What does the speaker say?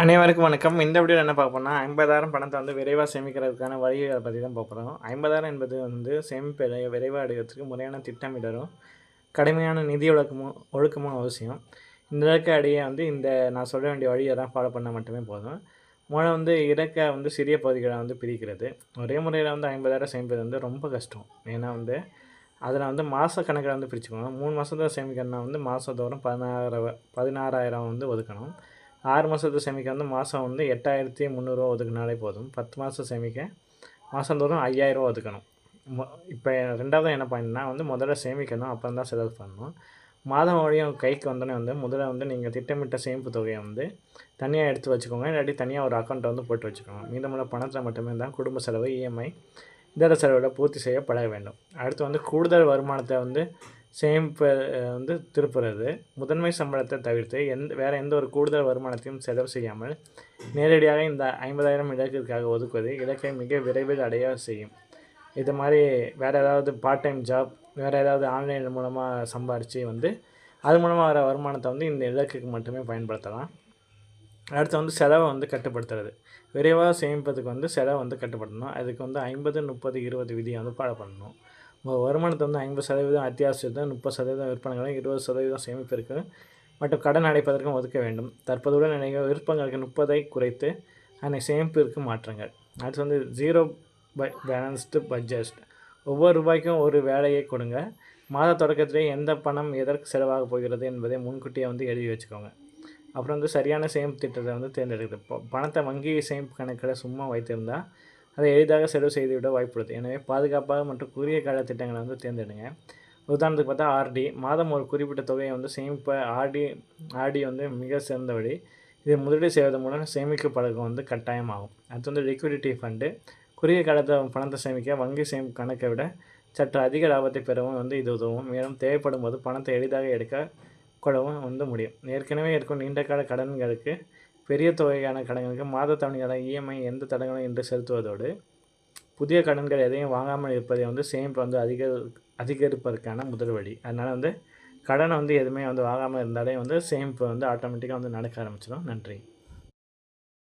அனைவருக்கும் வணக்கம். இந்த வீடியோவில் என்ன பார்க்க போறோம்னா, 50,000 பணத்தை வந்து விரைவாக சேமிக்கிறதுக்கான வழிகளை பற்றி தான் பார்க்க போகிறோம். 50,000 என்பது வந்து சேமிப்பை விரைவாக அடைவதற்கு முறையான திட்டமிடலும், கடுமையான நிதி ஒழுக்கமும் அவசியம். இந்த இலக்கை அடைய வந்து நான் சொல்ல வேண்டிய வழியை தான் ஃபாலோ பண்ணால் மட்டுமே போதும். முதல்ல வந்து இலக்கை வந்து சிறிய பகுதிகளை வந்து பிரிக்கிறது. ஒரே முறையில் வந்து 50,000 சேமிப்பது வந்து ரொம்ப கஷ்டம். ஏன்னா வந்து அதில் வந்து மாத கணக்கில் வந்து பிரிச்சுக்கோங்க. 3 மாதத்துல சேமிக்கணும்னா வந்து மாதந்தோறும் 16,000 வந்து ஒதுக்கணும். 6 மாதத்துக்கு சேமிக்க வந்து மாதம் வந்து 8,300 ஒதுக்குனாலே போதும். 10 மாதம் சேமிக்க மாதந்தோறும் 5,000 ஒதுக்கணும். இப்போ 2வது என்ன பாயிண்ட்னா வந்து முதல்ல சேமிக்கணும், அப்புறம் தான் செலவு பண்ணணும். மாதம் வழியும் கைக்கு வந்தோடனே வந்து முதல்ல வந்து நீங்கள் திட்டமிட்ட சேமிப்பு தொகையை வந்து தனியாக எடுத்து வச்சுக்கோங்க. இல்லாட்டி தனியாக ஒரு அக்கௌண்ட்டை வந்து போட்டு வச்சுக்கோங்க. மீதமுள்ள பணத்தில் மட்டுமே தான் குடும்ப செலவு, இஎம்ஐ, இதர செலவுகளை பூர்த்தி செய்ய பழக வேண்டும். அடுத்து வந்து கூடுதல் வருமானத்தை வந்து சேமிப்பை வந்து திருப்புறது. முதன்மை சம்பளத்தை தவிர்த்து வேறு எந்த ஒரு கூடுதல் வருமானத்தையும் செலவு செய்யாமல் நேரடியாக இந்த 50,000 இலக்கிற்காக ஒதுக்குவது இலக்கை மிக விரைவில் அடைய செய்யும். இது மாதிரி வேறு ஏதாவது பார்ட் டைம் ஜாப், வேறு ஏதாவது ஆன்லைன் மூலமாக சம்பாரித்து வந்து அது மூலமாக வர வருமானத்தை வந்து இந்த இலக்குக்கு மட்டுமே பயன்படுத்தலாம். அடுத்து வந்து செலவை வந்து கட்டுப்படுத்துறது. விரைவாக சேமிப்பதுக்கு வந்து செலவை வந்து கட்டுப்படுத்தணும். அதுக்கு வந்து 50, 30, 20 விதியை வந்து ஃபாலோ பண்ணணும். உங்கள் வருமானத்தை வந்து 50% அத்தியாவசியத்தை, 30% விற்பனைகளை, 20% சேமிப்பிற்கு மற்றும் கடன் அடைப்பதற்கும் ஒதுக்க வேண்டும். தற்போதுள்ள நிலையில் விருப்பங்களுக்கு 30ஐ குறைத்து அதனை சேமிப்பிற்கு மாற்றுங்கள். அடுத்து வந்து ஜீரோ பேலன்ஸ்டு பட்ஜெட். ஒவ்வொரு ரூபாய்க்கும் ஒரு வேலையை கொடுங்க. மாத தொடக்கத்திலே எந்த பணம் எதற்கு செலவாக போகிறது என்பதை முன்கூட்டியே வந்து எழுதி வச்சுக்கோங்க. அப்புறம் வந்து சரியான சேமிப்பு திட்டத்தை வந்து தேர்ந்தெடுக்குது. பணத்தை வங்கி சேமிப்பு கணக்கில் சும்மா வைத்திருந்தால் அதை எளிதாக செலவு செய்துவிட வாய்ப்புள்ளது. எனவே பாதுகாப்பாக மற்றும் குறுகிய கால திட்டங்களை வந்து தேர்ந்தெடுங்க. உதாரணத்துக்கு பார்த்தா ஆர்டி. மாதம் ஒரு குறிப்பிட்ட தொகையை வந்து சேமிப்ப ஆர்டி வந்து மிக சிறந்த வழி. இதை முதலீடு செய்வதன் மூலம் சேமிக்க பழக்கம் வந்து கட்டாயமாகும். அடுத்து வந்து லிக்விடிட்டி ஃபண்டு. குறுகிய காலத்தில் பணத்தை சேமிக்க வங்கி சேமிப்பு கணக்கை விட சற்று அதிக லாபத்தை பெறவும் வந்து இது உதவும். மேலும் தேவைப்படும் போது பணத்தை எளிதாக கொள்ளவும் வந்து முடியும். ஏற்கனவே இருக்கும் நீண்டகால கடன்களுக்கு, பெரிய தொகையான கடன்களுக்கு மாத தவணைகளை இஎம்ஐ எந்த தடங்களும் இன்றி செலுத்துவதோடு புதிய கடன்கள் எதையும் வாங்காமல் இருப்பதை வந்து சேமிப்பு வந்து அதிகரிப்பதற்கான முதல் வழி. அதனால் வந்து கடனை வந்து எதுவுமே வந்து வாங்காமல் இருந்தாலே வந்து சேமிப்பு வந்து ஆட்டோமேட்டிக்காக வந்து நடக்க ஆரம்பிச்சிடும். நன்றி.